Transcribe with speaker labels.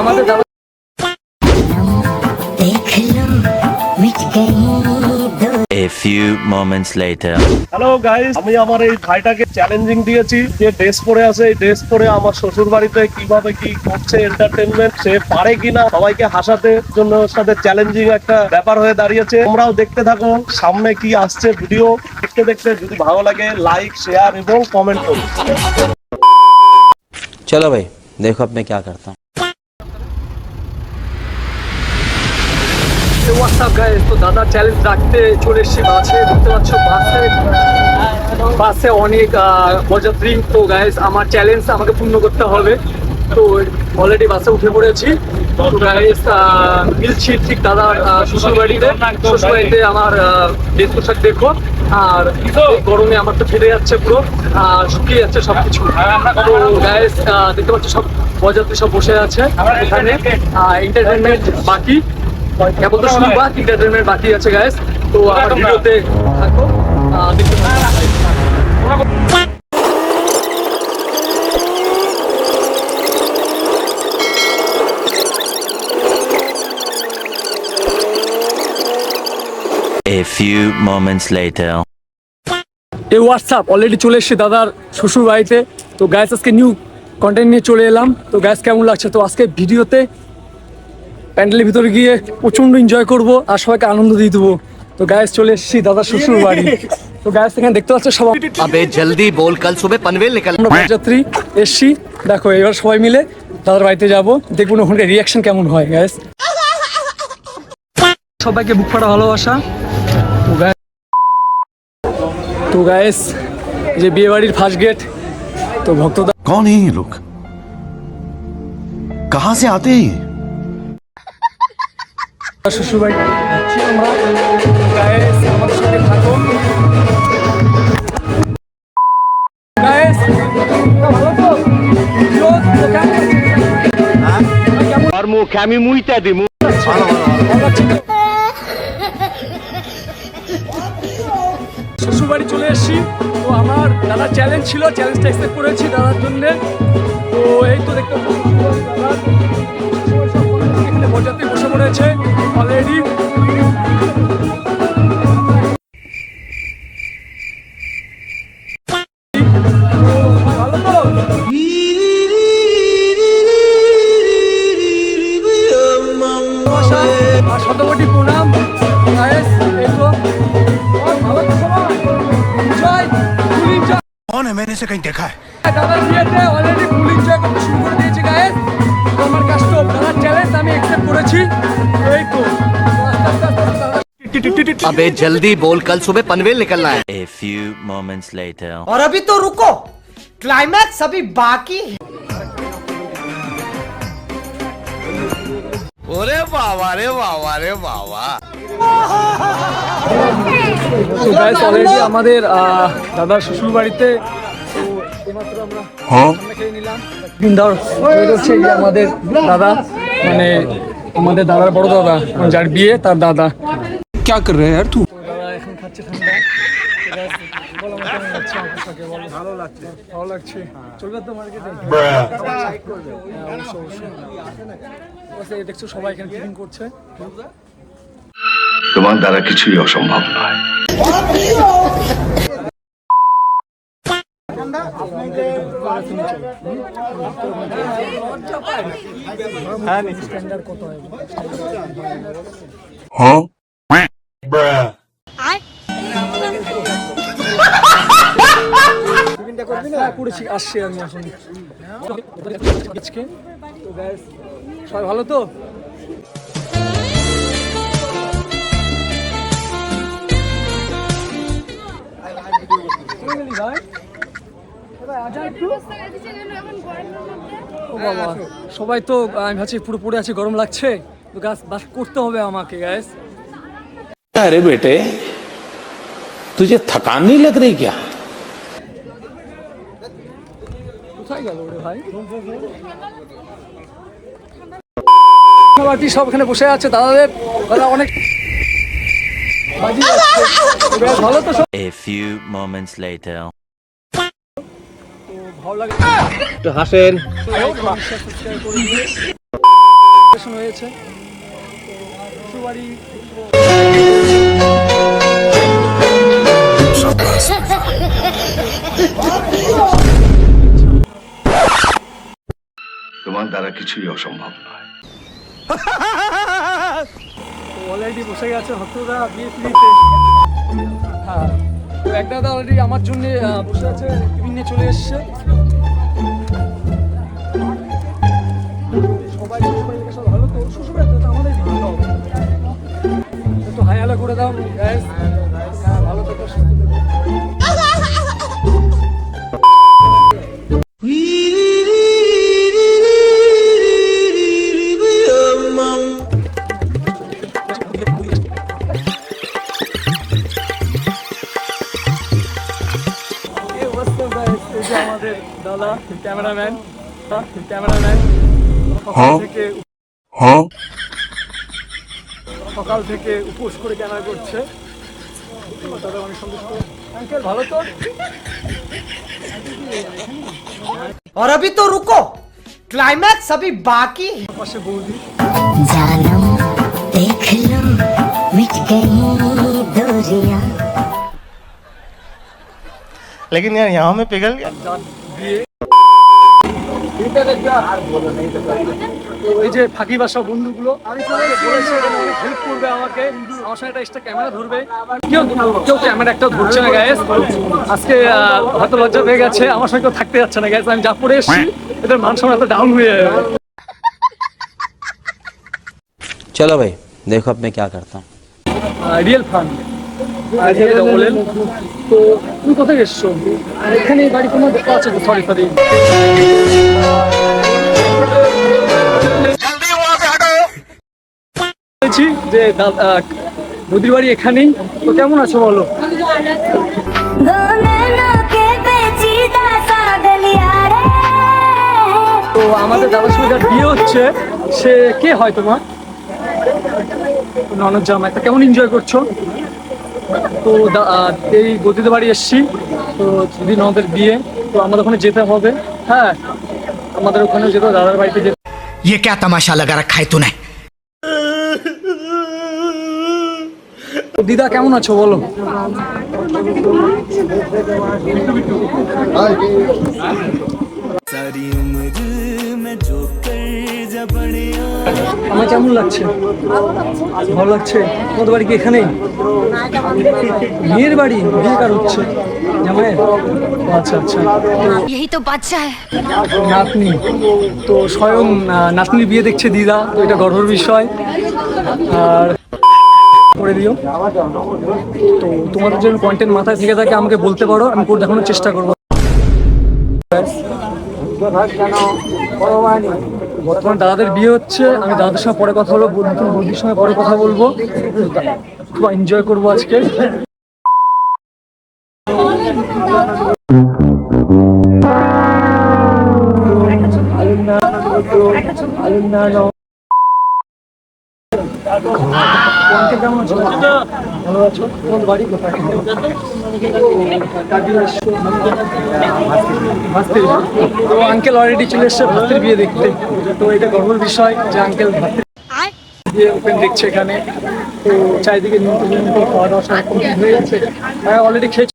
Speaker 1: আমাদের দাদা
Speaker 2: A few moments later.
Speaker 3: Hello guys, আমি আমার এই ভাইটাকে চ্যালেঞ্জিং দিয়েছি যে ড্রেস পরে আছে, এই ড্রেস পরে আমার শ্বশুর বাড়িতে কিভাবে কি করছে এন্টারটেনমেন্ট, সে পারে কিনা সবাইকে হাসাতে জন্য সাথে চ্যালেঞ্জিং একটা ব্যাপার হয়ে দাঁড়িয়েছে। তোমরাও দেখতে থাকো সামনে কি আসছে ভিডিও। দেখতে দেখতে যদি ভালো লাগে লাইক শেয়ার এবং কমেন্ট করো।
Speaker 4: चलो भाई देखो अब मैं क्या करता हूँ।
Speaker 1: হোয়াটসঅ্যাপ গাইস, তো দাদা চ্যালেঞ্জ রাখতে চলে এসেছি বাসে। দেখতে পাচ্ছ বাসে অনেক বরযাত্রী। তো গাইস আমার চ্যালেঞ্জ আমাকে পূর্ণ করতে হবে। তো অলরেডি বাসে উঠে পড়েছি। তো গাইস মিলছি ঠিক দাদার শ্বশুরবাড়িতে। শ্বশুরবাড়িতে আমার ড্রেস পোশাক দেখো। আর গরমে আমার তো ফেটে যাচ্ছে পুরো, শুকিয়ে যাচ্ছে সবকিছু। তো গাইস দেখতে পাচ্ছ সব বরযাত্রী সব বসে আছে এখানে। এন্টারটেনমেন্ট বাকি, কেবল তো শুরু বা এন্টারটেনমেন্ট বাকি আছে গাইস। তো আমার ভিডিওতে থাকো, দেখতে থাকো।
Speaker 2: A few moments later.
Speaker 1: এই হোয়াটসঅ্যাপ অলরেডি চলে এসেছে দাদার শ্বশুর বাড়িতে। তো গাইস আজকে নিউ কন্টেন্ট নিয়ে চলে এলাম। তো গাইস কেমন লাগছে? তো আজকে ভিডিওতে প্যান্ডেলের ভিতরে গিয়ে প্রচন্ড এনজয় করব আর সবাইকে আনন্দ দিয়ে দেবো। তো গাইস চলে এসেছি দাদার শ্বশুর বাড়ি। তো গাইস এখানে দেখতে পাচ্ছ সবাই
Speaker 4: अबे जल्दी बोल, कल सुबह पनवेल निकल।
Speaker 1: আমরা বরযাত্রী এসছি। দেখো এবার সবাই মিলে দাদার বাড়িতে যাব, দেখুন ওখানকার রিয়াকশন কেমন হয় গাইস। সবাইকে বুক ফাটা ভালোবাসা। তো গাইস যে বিয়ে বাড়ির ফার্স্ট গেট। তো ভক্তদা
Speaker 5: कौन है ये लोग, कहाँ से आते हैं ये?
Speaker 1: শ্বশুর বাড়ি যাচ্ছি আমরা। গাইস আমাদের সঙ্গে থাকো গাইস। ভালো তো
Speaker 3: আর মুখে আমি মুইটা দিমু।
Speaker 1: শ্বশুর বাড়ি চলে এসেছি। তো আমার দাদা চ্যালেঞ্জ ছিল, চ্যালেঞ্জটা অ্যাকসেপ্ট করেছি দাদার জন্য। তো এই তো দেখতে এখানে বরযাত্রী বসে পড়েছে অলরেডি। ভালো তো আর শতকোটি প্রণাম গাইস। এই তো ভালো তো সবাই। জয় ফুল এনজয়।
Speaker 5: कौन है, मैंने इसे कहीं देखा है।
Speaker 1: দাদার বিয়েতে অলরেডি ফুল এনজয় করতে শুরু করে দিয়েছি গাইস। তো আমার কাজটা দাদার চ্যালেঞ্জ আমি অ্যাকসেপ্ট করেছি। এই তো
Speaker 4: अबे जल्दी बोल, कल सुबह पनवेल निकलना है।
Speaker 2: A few moments later.
Speaker 6: और अभी तो रुको, क्लाइमैक्स अभी बाकी है।
Speaker 5: अरे बाबा रे बाबा रे बाबा।
Speaker 1: তো গাইস অলরেডি আমাদের দাদার শ্বশুর বাড়িতে। তো এইমাত্র আমরা সামনে খেয়ে নিলাম। ধর হচ্ছে যে আমাদের দাদা, মানে আমাদের দাদার বড় দাদা, যার বিয়ে তার দাদা।
Speaker 5: क्या कर रहे हैं यार तू?
Speaker 1: দাদা এখন খাচ্ছে ঠান্ডা। বলো আমার কেমন লাগছে? ভালো লাগছে। ভালো লাগছে। চলবে তো মার্কেটে? অবশ্যই দেখছো সবাই এখানে টিফিন করছে।
Speaker 5: তোমার দ্বারা কিছুই অসম্ভব নয়।
Speaker 1: হ্যাঁ স্ট্যান্ডার্ড কত হয়?
Speaker 5: हाँ
Speaker 1: টিফিনটা করবি না? করেছি, আসছি আমি এখন। আজকে তো গাইস সবাই ভালো তো? ও বাবা, সবাই তো আমি ভাবছি পুরো পড়ে আছে, গরম লাগছে। তো গাছ বাস করতে হবে আমাকে গাইস।
Speaker 7: अरे बेटे तुझे थकान नहीं लग रही क्या?
Speaker 1: কোথায় গেল রে ভাই? বাকি সব এখানে বসে আছে দাদাদের। দাদা অনেক বাজি যাচ্ছে। বেশ ভালো তো সব।
Speaker 2: A few moments later.
Speaker 1: ভালো লাগে।
Speaker 4: तो हासेन
Speaker 1: সাবস্ক্রাইব করে দিন। প্রিপারেশন হয়েছে। শ্বশুরবাড়ি
Speaker 5: তোমার দ্বারা কিছুই অসম্ভব নয়।
Speaker 1: অলরেডি বসে গেছে ভক্তরা বিয়ে ফ্রিতে। হ্যাঁ, তো এক দাদা অলরেডি আমার জন্য বসে আছে, টিফিন নিয়ে চলে এসছে। সবাই শ্বশুরবাড়ির সব ভালো, তো শ্বশুরবাড়ি তো আমাদের ভালো হবে। একটু হাই হ্যালো করে দাও গাইস। হ্যাঁ, ভালো থেকো, সুস্থ থেকো। আমাদের দাদা ক্যামেরাম্যান সকাল থেকে উপোস করে ক্যামেরা করছে। দাদা অনেক সন্তুষ্ট। আঙ্কেল ভালো তো?
Speaker 6: और अभी तो रुको, क्लाइमैक्स अभी बाकी है।
Speaker 1: পাশে বৌদি।
Speaker 8: जानम देख लो मिट गई दूरियां।
Speaker 3: लेकिन यार यहाँ में पिघल गया।
Speaker 1: এই যে ফাঁকি বাসা বন্ধুগুলো আমি বলেছি হেল্প করবে আমাকে, আমার সঙ্গে একটা এক্সট্রা ক্যামেরা ধরবে। কেউ ক্যামেরা একটা ধরছে না গাইস। আজকে হয়তো লজ্জা পেয়ে গেছে, আমার সঙ্গে কেউ থাকতে যাচ্ছে না গাইস। আমি যা পড়ে এসেছি এদের মান সম্মান এত ডাউন হয়ে যাবে।
Speaker 4: चलो भाई देखो अब मैं क्या करता हूँ।
Speaker 1: রিয়েল ফান বলেন। তো তুমি কোথায় এসছো? এখানে বাড়ি কোনো আছে? সরি বলছি যে নদীর বাড়ি এখানেই। তো কেমন আছো বলো? তো আমাদের দাদার সঙ্গে যার বিয়ে হচ্ছে সে কে হয় তোমার? ননদ জামাই। তা কেমন এনজয় করছো? তো এই গদিতে বাড়ি এসছি, তো যদি ননদের বিয়ে, তো আমাদের ওখানে যেতে হবে। হ্যাঁ, আমাদের ওখানে যেতে, দাদার বাড়িতে যেতে।
Speaker 5: ये क्या तमाशा लगा रखा है तूने?
Speaker 1: তো দিদা কেমন আছো বলো? আমার কেমন লাগছে? ভালো লাগছে। তোমাদের বাড়ি কি এখানেই? বিয়ের বাড়ি? বিয়ে কার হচ্ছে? জামাইয়ের? আচ্ছা আচ্ছা।
Speaker 8: यही तो बादशाह है।
Speaker 1: নাতনি, তো স্বয়ং নাতনির বিয়ে দেখছে দিদা, তো এটা গর্বের বিষয়। আর করে দিও। তো তোমাদের জন্য কন্টেন্ট মাথায় থেকে থাকে আমাকে বলতে পারো, আমি করে দেখানোর চেষ্টা করবো। বর্তমানে দাদাদের বিয়ে হচ্ছে, আমি দাদাদের সঙ্গে পরে কথা বলবো, নতুন বন্ধুর সঙ্গে পরে কথা বলবো। খুব এনজয় করবো আজকে। কেমন আছো? ভালো আছো? তোমার বাড়ি কোথায়? তো আঙ্কেল অলরেডি চলে এসছে ভাস্তির বিয়ে দেখতে। তো এটা গর্বের বিষয় যে আঙ্কেল ভাস্তির বিয়ে ওপেন দেখছে এখানে। তো চারিদিকে নিমন্ত্রণ খাওয়া দাওয়া সব কমপ্লিট হয়ে গেছে। অলরেডি খেয়ে